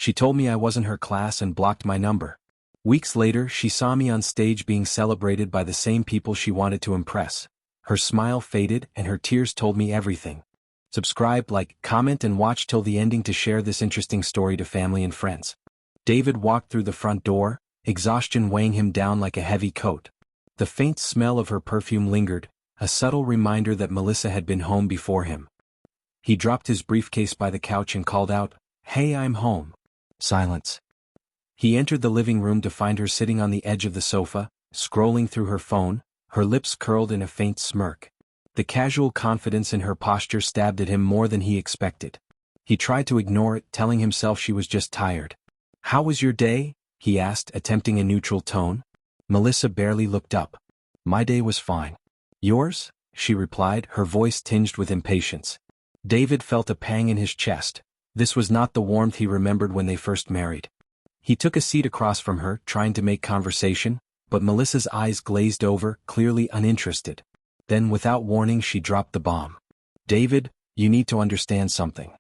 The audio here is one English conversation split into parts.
She told me I wasn't her class and blocked my number. Weeks later, she saw me on stage being celebrated by the same people she wanted to impress. Her smile faded and her tears told me everything. Subscribe, like, comment and watch till the ending to share this interesting story to family and friends. David walked through the front door, exhaustion weighing him down like a heavy coat. The faint smell of her perfume lingered, a subtle reminder that Melissa had been home before him. He dropped his briefcase by the couch and called out, "Hey, I'm home." Silence. He entered the living room to find her sitting on the edge of the sofa, scrolling through her phone, her lips curled in a faint smirk. The casual confidence in her posture stabbed at him more than he expected. He tried to ignore it, telling himself she was just tired. "How was your day?" he asked, attempting a neutral tone. Melissa barely looked up. "My day was fine." "Yours?" she replied, her voice tinged with impatience. David felt a pang in his chest. This was not the warmth he remembered when they first married. He took a seat across from her, trying to make conversation, but Melissa's eyes glazed over, clearly uninterested. Then, without warning, she dropped the bomb. "David, you need to understand something.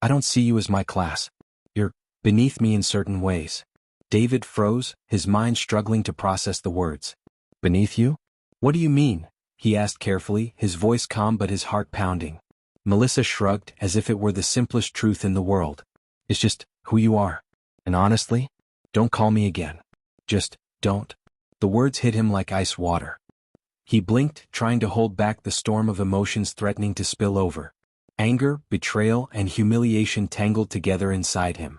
I don't see you as my class. You're beneath me in certain ways." David froze, his mind struggling to process the words. "Beneath you? What do you mean?" he asked carefully, his voice calm but his heart pounding. Melissa shrugged, as if it were the simplest truth in the world. "It's just who you are. And honestly, don't call me again. Just don't." The words hit him like ice water. He blinked, trying to hold back the storm of emotions threatening to spill over. Anger, betrayal, and humiliation tangled together inside him.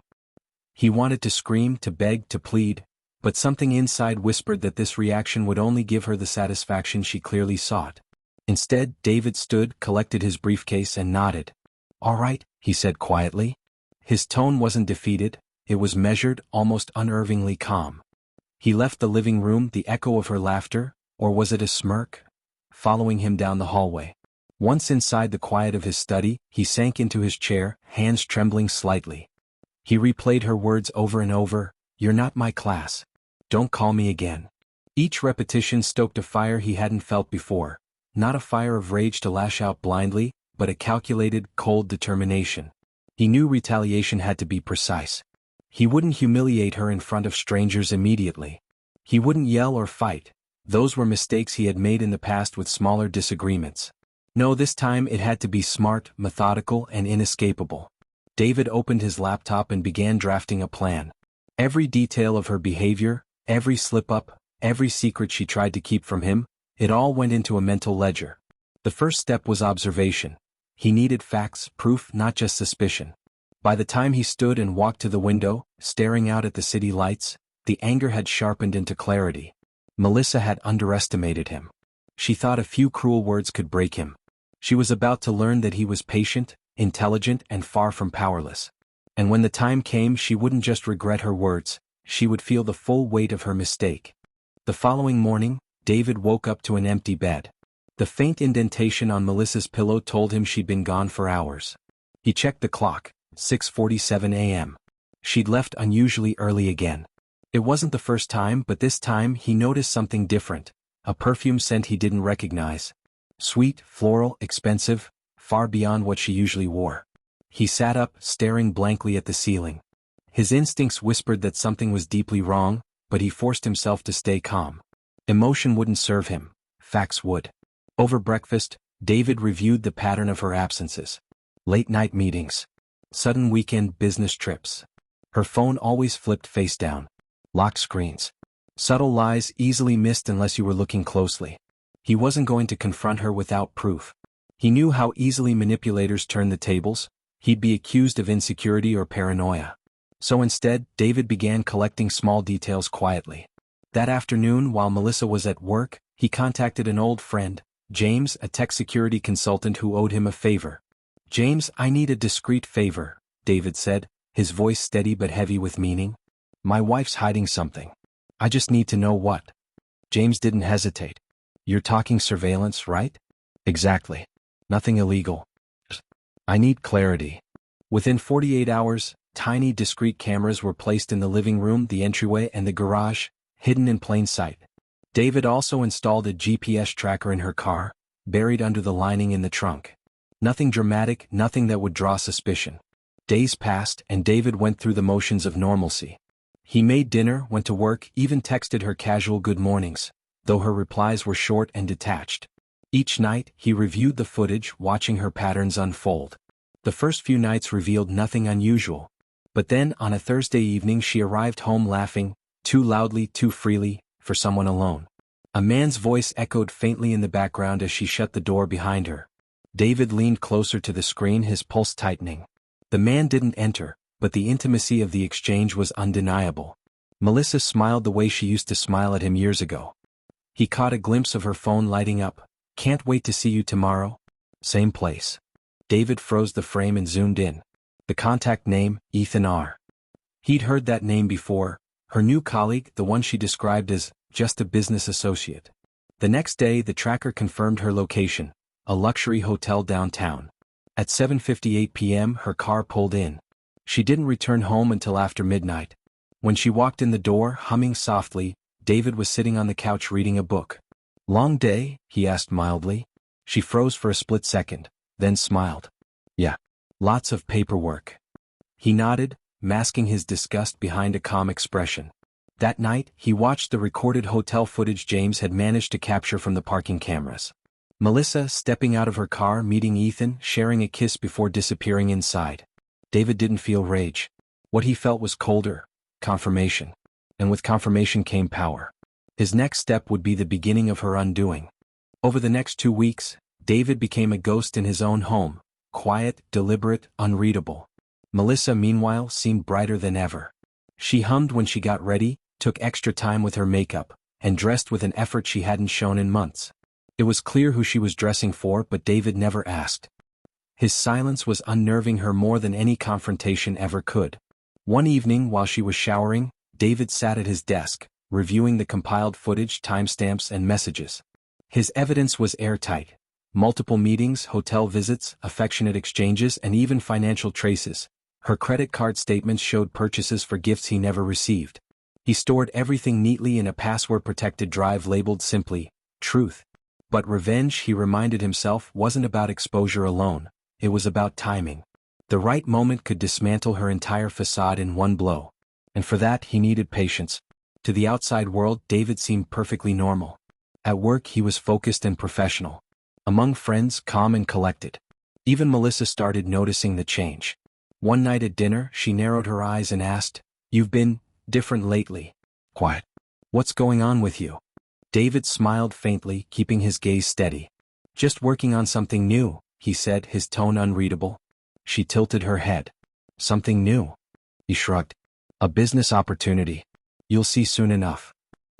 He wanted to scream, to beg, to plead, but something inside whispered that this reaction would only give her the satisfaction she clearly sought. Instead, David stood, collected his briefcase and nodded. "All right," he said quietly. His tone wasn't defeated, it was measured, almost unnervingly calm. He left the living room, the echo of her laughter, or was it a smirk, following him down the hallway. Once inside the quiet of his study, he sank into his chair, hands trembling slightly. He replayed her words over and over, "You're not my class. Don't call me again." Each repetition stoked a fire he hadn't felt before, not a fire of rage to lash out blindly, but a calculated, cold determination. He knew retaliation had to be precise. He wouldn't humiliate her in front of strangers immediately. He wouldn't yell or fight. Those were mistakes he had made in the past with smaller disagreements. No, this time it had to be smart, methodical, and inescapable. David opened his laptop and began drafting a plan. Every detail of her behavior, every slip-up, every secret she tried to keep from him, it all went into a mental ledger. The first step was observation. He needed facts, proof, not just suspicion. By the time he stood and walked to the window, staring out at the city lights, the anger had sharpened into clarity. Melissa had underestimated him. She thought a few cruel words could break him. She was about to learn that he was patient, intelligent, and far from powerless. And when the time came, she wouldn't just regret her words, she would feel the full weight of her mistake. The following morning, David woke up to an empty bed. The faint indentation on Melissa's pillow told him she'd been gone for hours. He checked the clock, 6:47 a.m. She'd left unusually early again. It wasn't the first time, but this time he noticed something different, a perfume scent he didn't recognize. Sweet, floral, expensive, far beyond what she usually wore. He sat up, staring blankly at the ceiling. His instincts whispered that something was deeply wrong, but he forced himself to stay calm. Emotion wouldn't serve him, facts would. Over breakfast, David reviewed the pattern of her absences. Late-night meetings. Sudden weekend business trips. Her phone always flipped face down. Locked screens. Subtle lies easily missed unless you were looking closely. He wasn't going to confront her without proof. He knew how easily manipulators turn the tables. He'd be accused of insecurity or paranoia. So instead, David began collecting small details quietly. That afternoon, while Melissa was at work, he contacted an old friend, James, a tech security consultant who owed him a favor. "James, I need a discreet favor," David said, his voice steady but heavy with meaning. "My wife's hiding something. I just need to know what." James didn't hesitate. "You're talking surveillance, right?" "Exactly. Nothing illegal. I need clarity." Within 48 hours, tiny discrete cameras were placed in the living room, the entryway, and the garage, hidden in plain sight. David also installed a GPS tracker in her car, buried under the lining in the trunk. Nothing dramatic, nothing that would draw suspicion. Days passed and David went through the motions of normalcy. He made dinner, went to work, even texted her casual good mornings, though her replies were short and detached. Each night, he reviewed the footage, watching her patterns unfold. The first few nights revealed nothing unusual. But then, on a Thursday evening, she arrived home laughing, too loudly, too freely, for someone alone. A man's voice echoed faintly in the background as she shut the door behind her. David leaned closer to the screen, his pulse tightening. The man didn't enter, but the intimacy of the exchange was undeniable. Melissa smiled the way she used to smile at him years ago. He caught a glimpse of her phone lighting up. "Can't wait to see you tomorrow." Same place. David froze the frame and zoomed in. The contact name, Ethan R. He'd heard that name before, her new colleague, the one she described as just a business associate. The next day, the tracker confirmed her location, a luxury hotel downtown. At 7:58 p.m., her car pulled in. She didn't return home until after midnight. When she walked in the door, humming softly, David was sitting on the couch reading a book. "Long day?" he asked mildly. She froze for a split second, then smiled. "Yeah. Lots of paperwork." He nodded, masking his disgust behind a calm expression. That night, he watched the recorded hotel footage James had managed to capture from the parking cameras. Melissa stepping out of her car, meeting Ethan, sharing a kiss before disappearing inside. David didn't feel rage. What he felt was colder, confirmation. And with confirmation came power. His next step would be the beginning of her undoing. Over the next 2 weeks, David became a ghost in his own home, quiet, deliberate, unreadable. Melissa, meanwhile, seemed brighter than ever. She hummed when she got ready, took extra time with her makeup, and dressed with an effort she hadn't shown in months. It was clear who she was dressing for, but David never asked. His silence was unnerving her more than any confrontation ever could. One evening, while she was showering, David sat at his desk, reviewing the compiled footage, timestamps, and messages. His evidence was airtight. Multiple meetings, hotel visits, affectionate exchanges, and even financial traces. Her credit card statements showed purchases for gifts he never received. He stored everything neatly in a password-protected drive labeled simply, "Truth." But revenge, he reminded himself, wasn't about exposure alone. It was about timing. The right moment could dismantle her entire facade in one blow. And for that, he needed patience. To the outside world, David seemed perfectly normal. At work, he was focused and professional. Among friends, calm and collected. Even Melissa started noticing the change. One night at dinner, she narrowed her eyes and asked, "You've been different lately." "Quiet. What's going on with you?" David smiled faintly, keeping his gaze steady. "Just working on something new," he said, his tone unreadable. She tilted her head. "Something new?" He shrugged. "A business opportunity. You'll see soon enough."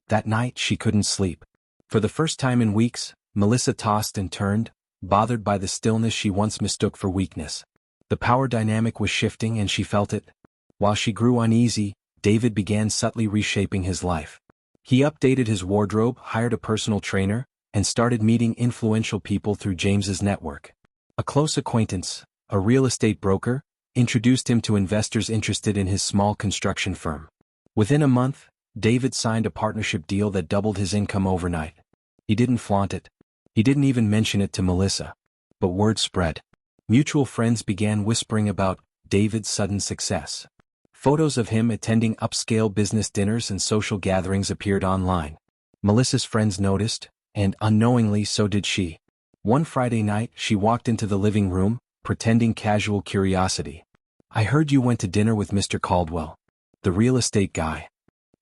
That night, she couldn't sleep. For the first time in weeks, Melissa tossed and turned, bothered by the stillness she once mistook for weakness. The power dynamic was shifting and she felt it. While she grew uneasy, David began subtly reshaping his life. He updated his wardrobe, hired a personal trainer, and started meeting influential people through James's network. A close acquaintance, a real estate broker, introduced him to investors interested in his small construction firm. Within a month, David signed a partnership deal that doubled his income overnight. He didn't flaunt it. He didn't even mention it to Melissa. But word spread. Mutual friends began whispering about David's sudden success. Photos of him attending upscale business dinners and social gatherings appeared online. Melissa's friends noticed, and unknowingly so did she. One Friday night, she walked into the living room, pretending casual curiosity. "I heard you went to dinner with Mr. Caldwell, the real estate guy."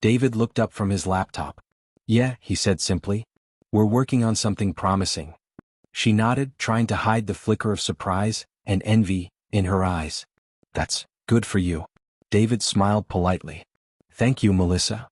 David looked up from his laptop. "Yeah," he said simply. "We're working on something promising." She nodded, trying to hide the flicker of surprise and envy in her eyes. "That's good for you." David smiled politely. "Thank you, Melissa."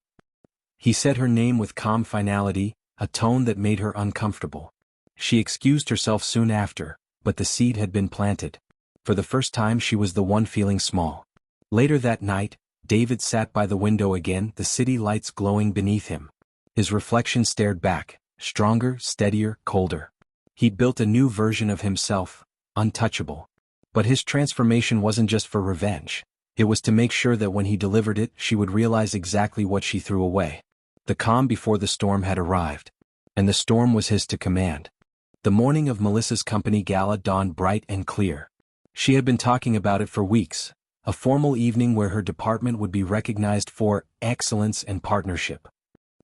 He said her name with calm finality, a tone that made her uncomfortable. She excused herself soon after, but the seed had been planted. For the first time, she was the one feeling small. Later that night, David sat by the window again, the city lights glowing beneath him. His reflection stared back, stronger, steadier, colder. He'd built a new version of himself, untouchable. But his transformation wasn't just for revenge. It was to make sure that when he delivered it, she would realize exactly what she threw away. The calm before the storm had arrived. And the storm was his to command. The morning of Melissa's company gala dawned bright and clear. She had been talking about it for weeks, A formal evening where her department would be recognized for excellence and partnership.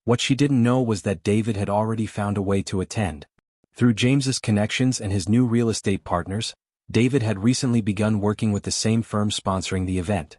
What she didn't know was that David had already found a way to attend. Through James's connections and his new real estate partners, David had recently begun working with the same firm sponsoring the event.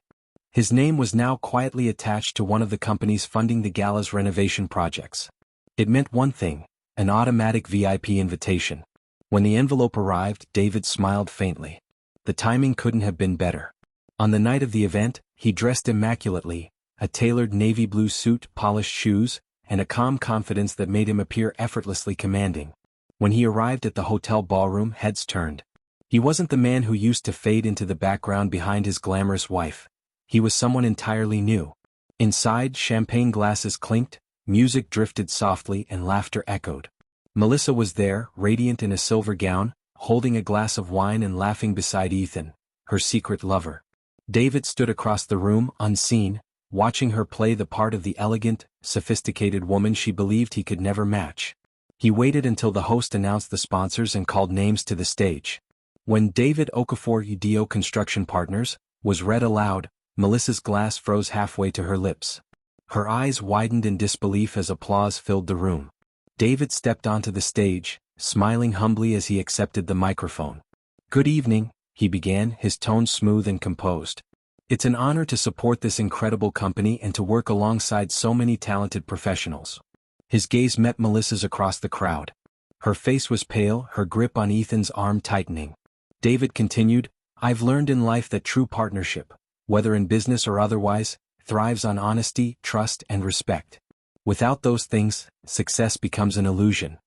His name was now quietly attached to one of the companies funding the gala's renovation projects. It meant one thing: an automatic VIP invitation. When the envelope arrived, David smiled faintly. The timing couldn't have been better. On the night of the event, he dressed immaculately, a tailored navy blue suit, polished shoes, and a calm confidence that made him appear effortlessly commanding. When he arrived at the hotel ballroom, heads turned. He wasn't the man who used to fade into the background behind his glamorous wife. He was someone entirely new. Inside, champagne glasses clinked, music drifted softly, and laughter echoed. Melissa was there, radiant in a silver gown, holding a glass of wine and laughing beside Ethan, her secret lover. David stood across the room, unseen, watching her play the part of the elegant, sophisticated woman she believed he could never match. He waited until the host announced the sponsors and called names to the stage. When David Okafor Udio Construction Partners was read aloud, Melissa's glass froze halfway to her lips. Her eyes widened in disbelief as applause filled the room. David stepped onto the stage, smiling humbly as he accepted the microphone. "Good evening," he began, his tone smooth and composed. "It's an honor to support this incredible company and to work alongside so many talented professionals." His gaze met Melissa's across the crowd. Her face was pale, her grip on Ethan's arm tightening. David continued, "I've learned in life that true partnership, whether in business or otherwise, thrives on honesty, trust, and respect. Without those things, success becomes an illusion."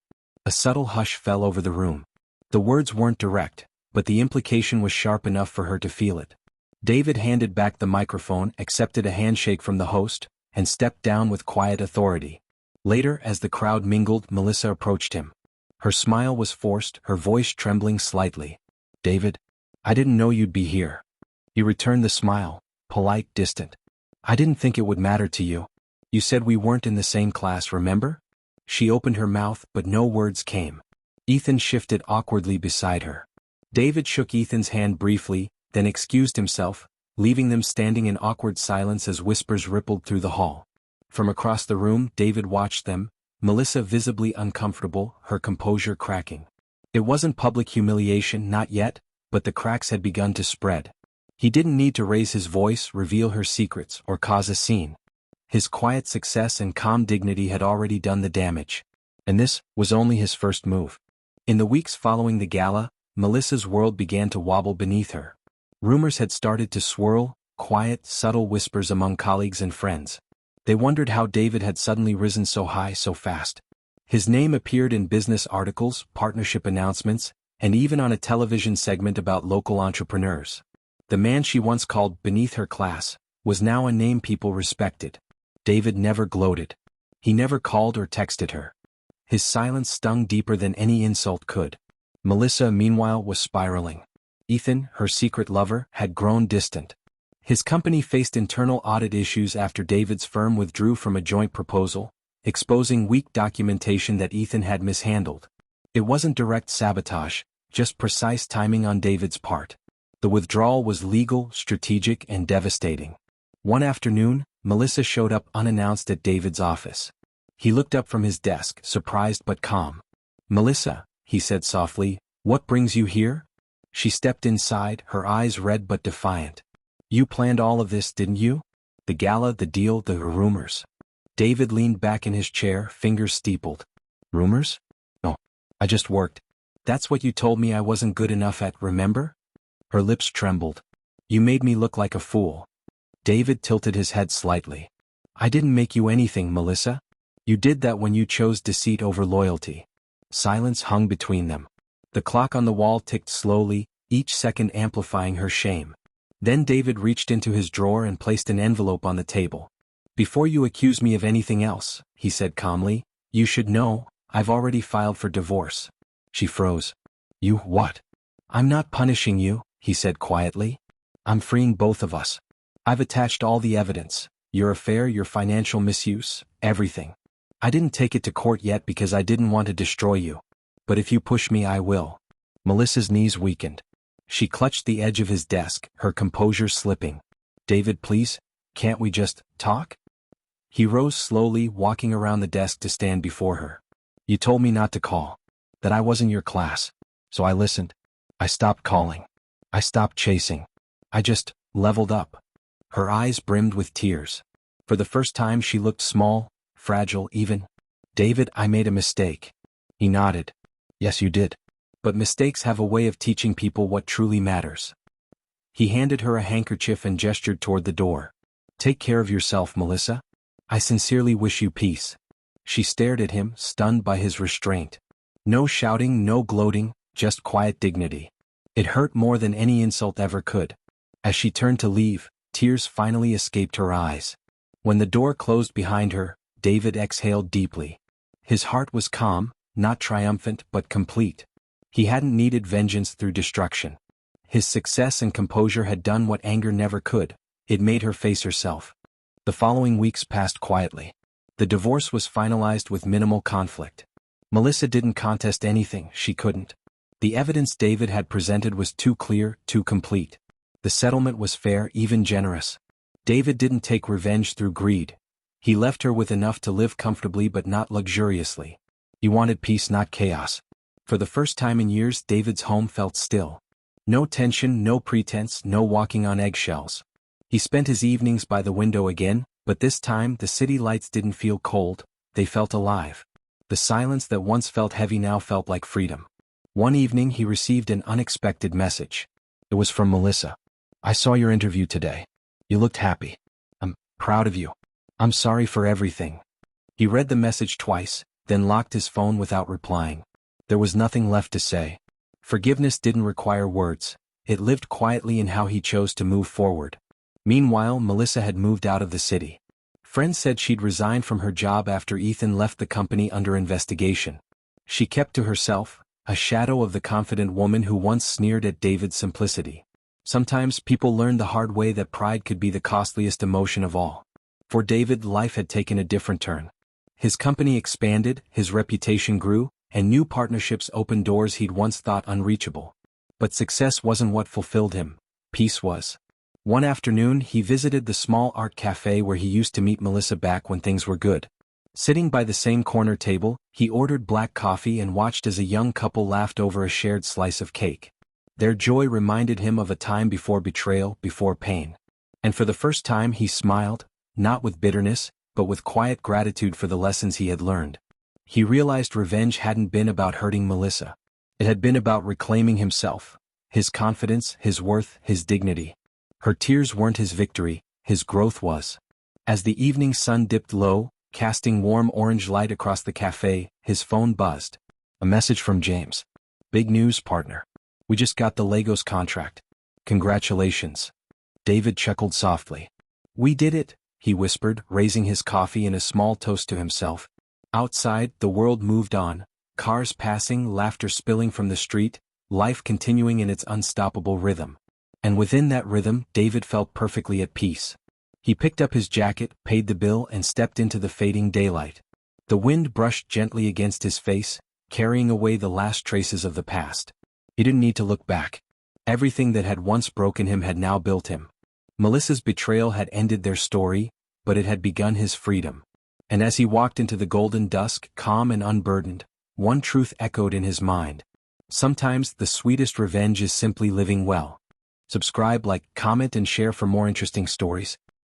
A subtle hush fell over the room. The words weren't direct, but the implication was sharp enough for her to feel it. David handed back the microphone, accepted a handshake from the host, and stepped down with quiet authority. Later, as the crowd mingled, Melissa approached him. Her smile was forced, her voice trembling slightly. "David, I didn't know you'd be here." He returned the smile, polite, distant. "I didn't think it would matter to you. You said we weren't in the same class, remember?" She opened her mouth, but no words came. Ethan shifted awkwardly beside her. David shook Ethan's hand briefly, then excused himself, leaving them standing in awkward silence as whispers rippled through the hall. From across the room, David watched them, Melissa visibly uncomfortable, her composure cracking. It wasn't public humiliation, not yet, but the cracks had begun to spread. He didn't need to raise his voice, reveal her secrets, or cause a scene. His quiet success and calm dignity had already done the damage. And this was only his first move. In the weeks following the gala, Melissa's world began to wobble beneath her. Rumors had started to swirl, quiet, subtle whispers among colleagues and friends. They wondered how David had suddenly risen so high so fast. His name appeared in business articles, partnership announcements, and even on a television segment about local entrepreneurs. The man she once called beneath her class was now a name people respected. David never gloated. He never called or texted her. His silence stung deeper than any insult could. Melissa, meanwhile, was spiraling. Ethan, her secret lover, had grown distant. His company faced internal audit issues after David's firm withdrew from a joint proposal, exposing weak documentation that Ethan had mishandled. It wasn't direct sabotage, just precise timing on David's part. The withdrawal was legal, strategic, and devastating. One afternoon, Melissa showed up unannounced at David's office. He looked up from his desk, surprised but calm. "Melissa," he said softly, "what brings you here?" She stepped inside, her eyes red but defiant. "You planned all of this, didn't you? The gala, the deal, the rumors." David leaned back in his chair, fingers steepled. "Rumors? No. I just worked. That's what you told me I wasn't good enough at, remember?" Her lips trembled. "You made me look like a fool." David tilted his head slightly. "I didn't make you anything, Melissa. You did that when you chose deceit over loyalty." Silence hung between them. The clock on the wall ticked slowly, each second amplifying her shame. Then David reached into his drawer and placed an envelope on the table. "Before you accuse me of anything else," he said calmly, "you should know, I've already filed for divorce." She froze. "You what?" "I'm not punishing you," he said quietly. "I'm freeing both of us. I've attached all the evidence, your affair, your financial misuse, everything. I didn't take it to court yet because I didn't want to destroy you. But if you push me, I will." Melissa's knees weakened. She clutched the edge of his desk, her composure slipping. David, please, can't we just talk? He rose slowly, walking around the desk to stand before her. You told me not to call, that I wasn't your class. So I listened. I stopped calling. I stopped chasing. I just leveled up. Her eyes brimmed with tears. For the first time she looked small, fragile even. David, I made a mistake. He nodded. Yes, you did. But mistakes have a way of teaching people what truly matters. He handed her a handkerchief and gestured toward the door. Take care of yourself, Melissa. I sincerely wish you peace. She stared at him, stunned by his restraint. No shouting, no gloating, just quiet dignity. It hurt more than any insult ever could. As she turned to leave, tears finally escaped her eyes. When the door closed behind her, David exhaled deeply. His heart was calm, not triumphant but complete. He hadn't needed vengeance through destruction. His success and composure had done what anger never could. It made her face herself. The following weeks passed quietly. The divorce was finalized with minimal conflict. Melissa didn't contest anything, she couldn't. The evidence David had presented was too clear, too complete. The settlement was fair, even generous. David didn't take revenge through greed. He left her with enough to live comfortably but not luxuriously. He wanted peace, not chaos. For the first time in years, David's home felt still. No tension, no pretense, no walking on eggshells. He spent his evenings by the window again, but this time the city lights didn't feel cold, they felt alive. The silence that once felt heavy now felt like freedom. One evening he received an unexpected message. It was from Melissa. I saw your interview today. You looked happy. I'm proud of you. I'm sorry for everything. He read the message twice, then locked his phone without replying. There was nothing left to say. Forgiveness didn't require words. It lived quietly in how he chose to move forward. Meanwhile, Melissa had moved out of the city. Friends said she'd resigned from her job after Ethan left the company under investigation. She kept to herself, a shadow of the confident woman who once sneered at David's simplicity. Sometimes people learn the hard way that pride could be the costliest emotion of all. For David, life had taken a different turn. His company expanded, his reputation grew, and new partnerships opened doors he'd once thought unreachable. But success wasn't what fulfilled him. Peace was. One afternoon, he visited the small art cafe where he used to meet Melissa back when things were good. Sitting by the same corner table, he ordered black coffee and watched as a young couple laughed over a shared slice of cake. Their joy reminded him of a time before betrayal, before pain. And for the first time he smiled, not with bitterness, but with quiet gratitude for the lessons he had learned. He realized revenge hadn't been about hurting Melissa. It had been about reclaiming himself, his confidence, his worth, his dignity. Her tears weren't his victory, his growth was. As the evening sun dipped low, casting warm orange light across the cafe, his phone buzzed. A message from James. Big news, partner. We just got the Legos contract. Congratulations. David chuckled softly. We did it, he whispered, raising his coffee in a small toast to himself. Outside, the world moved on, cars passing, laughter spilling from the street, life continuing in its unstoppable rhythm. And within that rhythm, David felt perfectly at peace. He picked up his jacket, paid the bill, and stepped into the fading daylight. The wind brushed gently against his face, carrying away the last traces of the past. He didn't need to look back. Everything that had once broken him had now built him. Melissa's betrayal had ended their story, but it had begun his freedom. And as he walked into the golden dusk, calm and unburdened, one truth echoed in his mind. Sometimes the sweetest revenge is simply living well. Subscribe, like, comment, and share for more interesting stories.